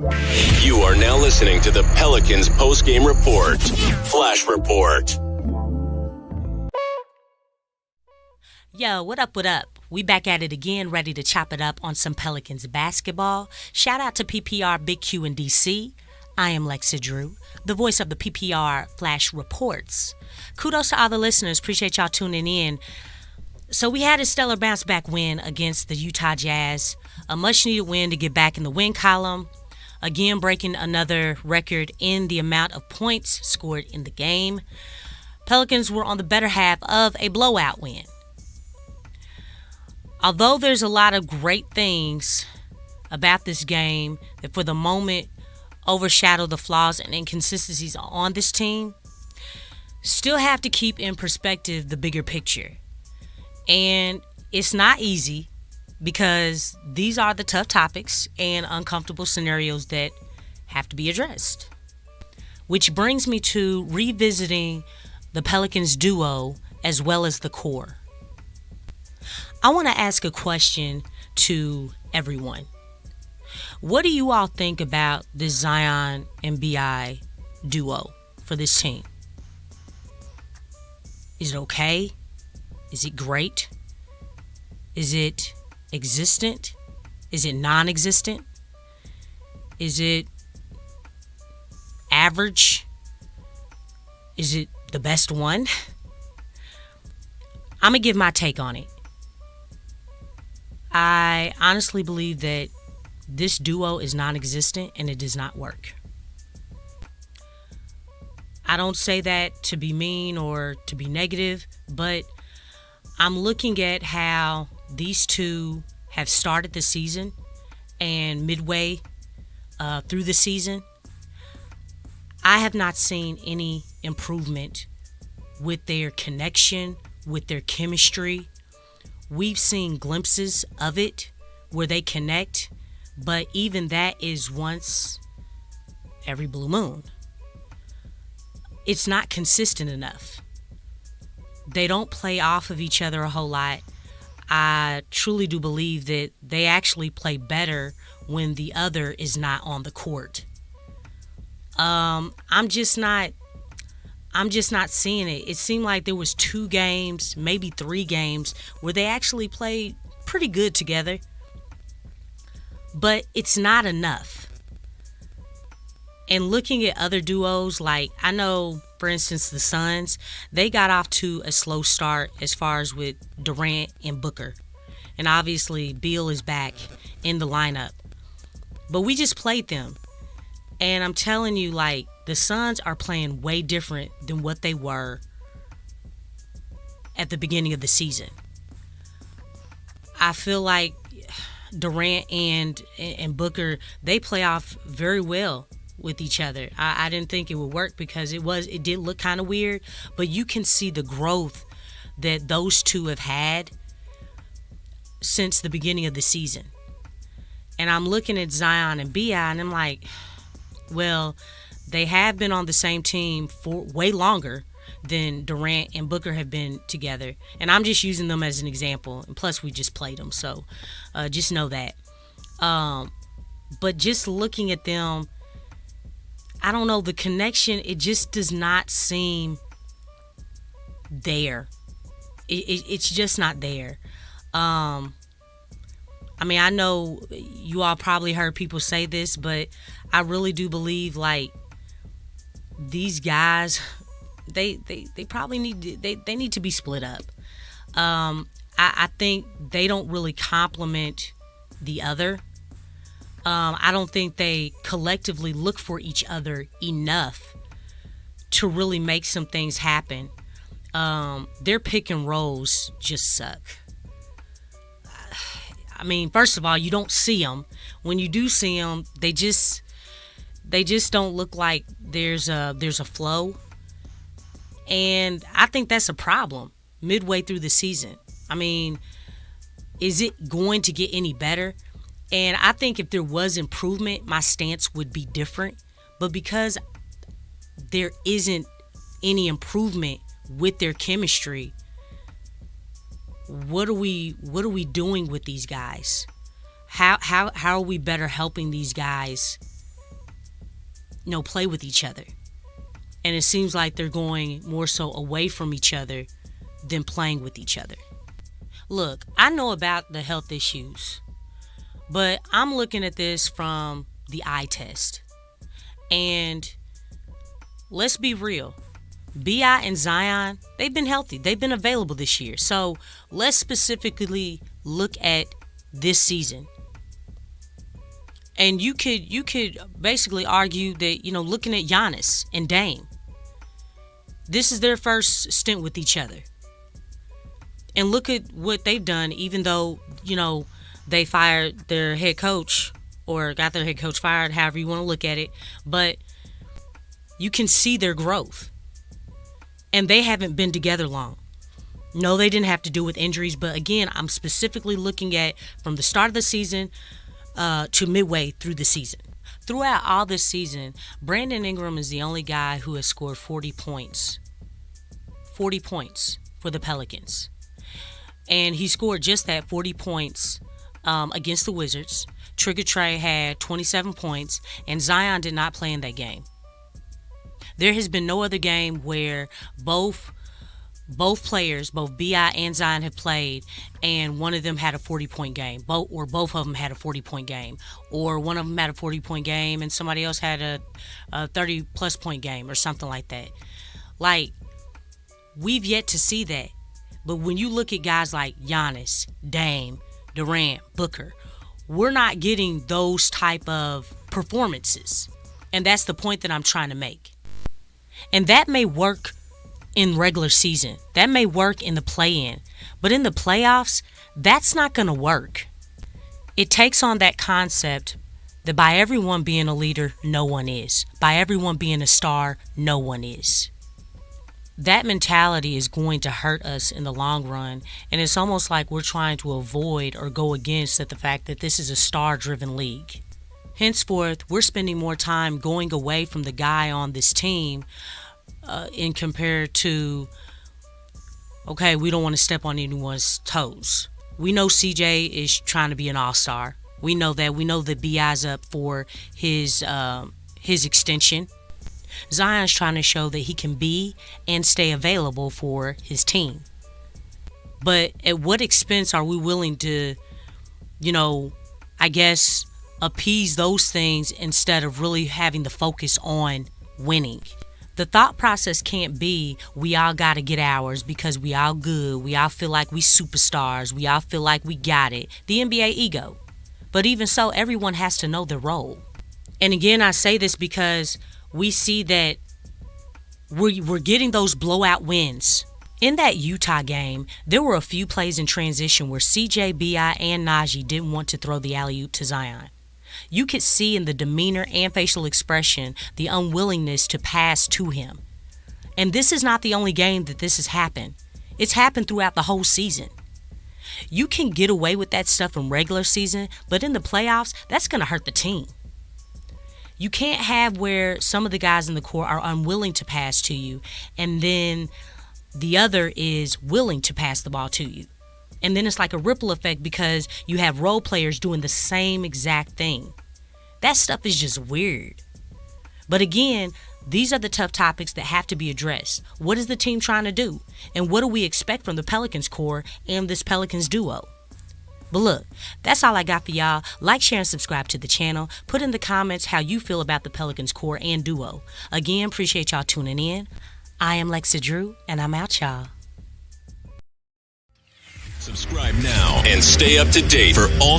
You are now listening to the Pelicans Postgame Report. Flash Report. Yo, what up, what up? We back at it again, ready to chop it up on some Pelicans basketball. Shout out to PPR Big Q in DC. I am Lexxah Drew, the voice of the PPR Flash Reports. Kudos to all the listeners. Appreciate y'all tuning in. So we had a stellar bounce-back win against the Utah Jazz. A much-needed win to get back in the win column. Again, breaking another record in the amount of points scored in the game. Pelicans were on the better half of a blowout win. Although there's a lot of great things about this game that for the moment overshadow the flaws and inconsistencies on this team, still have to keep in perspective the bigger picture. And it's not easy because these are the tough topics and uncomfortable scenarios that have to be addressed. Which brings me to revisiting the Pelicans duo as well as the core. I want to ask a question to everyone. What do you all think about this Zion and B.I. duo for this team? Is it okay? Is it great? Is it existent? Is it non-existent? Is it average? Is it the best one? I'm going to give my take on it. I honestly believe that this duo is non-existent and it does not work. I don't say that to be mean or to be negative, but I'm looking at how these two have started the season and midway through the season. I have not seen any improvement with their connection, with their chemistry. We've seen glimpses of it where they connect, but even that is once every blue moon. It's not consistent enough. They don't play off of each other a whole lot. I truly do believe that they actually play better when the other is not on the court. I'm just not seeing it. It seemed like there was 2 games, maybe 3 games, where they actually played pretty good together. But it's not enough. And looking at other duos, like I know, for instance, the Suns, they got off to a slow start as far as with Durant and Booker. And obviously, Beal is back in the lineup. But we just played them. And I'm telling you, like, the Suns are playing way different than what they were at the beginning of the season. I feel like Durant and Booker, they play off very well with each other. I didn't think it would work because it did look kind of weird, but you can see the growth that those two have had since the beginning of the season. And I'm looking at Zion and B.I. and I'm like, well, they have been on the same team for way longer than Durant and Booker have been together. And I'm just using them as an example. And plus, we just played them. So just know that. But just looking at them, I don't know, the connection, it just does not seem there. It's just not there. I mean, I know you all probably heard people say this, but I really do believe, like, these guys, they probably need to be split up. I think they don't really complement the other. I don't think they collectively look for each other enough to really make some things happen. Their pick and rolls just suck. I mean, first of all, you don't see them. When you do see them, they just don't look like there's a flow. And I think that's a problem midway through the season. I mean, is it going to get any better? And I think if there was improvement, my stance would be different. But because there isn't any improvement with their chemistry, what are we doing with these guys? How are we better helping these guys play with each other. And it seems like they're going more so away from each other than playing with each other. Look, I know about the health issues, but I'm looking at this from the eye test. And let's be real. B.I. and Zion, they've been healthy. They've been available this year. So let's specifically look at this season. And you could basically argue that, looking at Giannis and Dame, this is their first stint with each other. And look at what they've done, even though, they fired their head coach or got their head coach fired, however you want to look at it. But you can see their growth. And they haven't been together long. No, they didn't have to deal with injuries. But again, I'm specifically looking at from the start of the season to midway through the season. Throughout all this season, Brandon Ingram is the only guy who has scored 40 points. 40 points for the Pelicans. And he scored just that 40 points against the Wizards. Trigger Trey had 27 points, and Zion did not play in that game. There has been no other game where both players, both B.I. and Zion, have played, and one of them had a 40-point game. Both of them had a 40-point game. Or one of them had a 40-point game and somebody else had a 30-plus point game or something like that. Like, we've yet to see that. But when you look at guys like Giannis, Dame, Durant, Booker, we're not getting those type of performances. And that's the point that I'm trying to make. And that may work in regular season. That may work in the play-in. But in the playoffs, that's not going to work. It takes on that concept that by everyone being a leader, no one is. By everyone being a star, no one is. That mentality is going to hurt us in the long run. And it's almost like we're trying to avoid or go against the fact that this is a star-driven league. Henceforth, we're spending more time going away from the guy on this team in compared to, okay, we don't want to step on anyone's toes. We know CJ is trying to be an all-star. We know that. We know that B.I.'s up for his extension. Zion's trying to show that he can be and stay available for his team. But at what expense are we willing to, appease those things instead of really having the focus on winning? The thought process can't be we all got to get ours because we all good. We all feel like we superstars. We all feel like we got it. The NBA ego. But even so, everyone has to know their role. And again, I say this because we see that we're getting those blowout wins. In that Utah game, there were a few plays in transition where CJ, B.I., and Najee didn't want to throw the alley-oop to Zion. You could see in the demeanor and facial expression the unwillingness to pass to him. And this is not the only game that this has happened. It's happened throughout the whole season. You can get away with that stuff in regular season, but in the playoffs, that's going to hurt the team. You can't have where some of the guys in the court are unwilling to pass to you, and then the other is willing to pass the ball to you. And then it's like a ripple effect because you have role players doing the same exact thing. That stuff is just weird. But again, these are the tough topics that have to be addressed. What is the team trying to do? And what do we expect from the Pelicans core and this Pelicans duo? But look, that's all I got for y'all. Like, share, and subscribe to the channel. Put in the comments how you feel about the Pelicans core and duo. Again, appreciate y'all tuning in. I am Lexxah Drew, and I'm out, y'all. Subscribe now and stay up to date for all